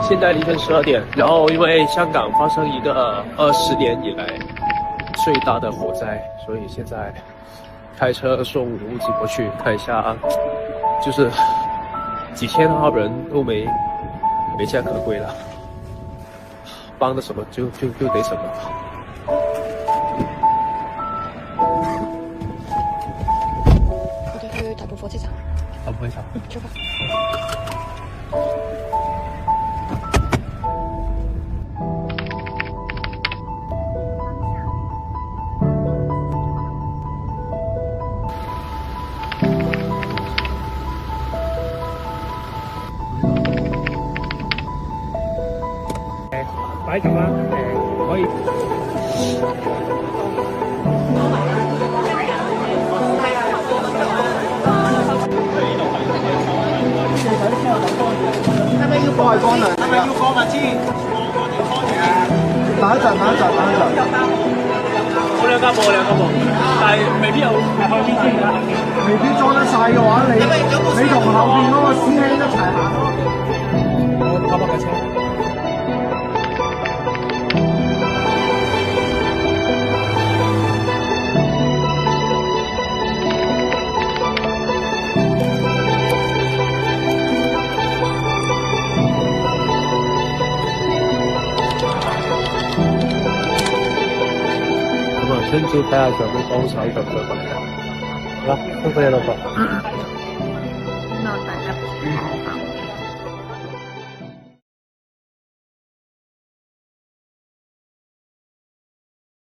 现在凌晨12点，然后因为香港发生一个20年以来最大的火灾，所以现在开车送吴子博去看一下，就是几千号人都没家可归了，帮的什么就得什么。我哋去大埔火車站。大埔火車站。出發。擺咁啦，可以。係咪要過嚟過嚟？係咪要過物資？等一陣。冇兩間冇，但係未必有後邊先㗎。未必裝得晒嘅話，你同後邊嗰個師兄一齊行咯。我跑架車。聽朝睇下上邊幫手就再問你。好啦，辛苦你老婆。那大家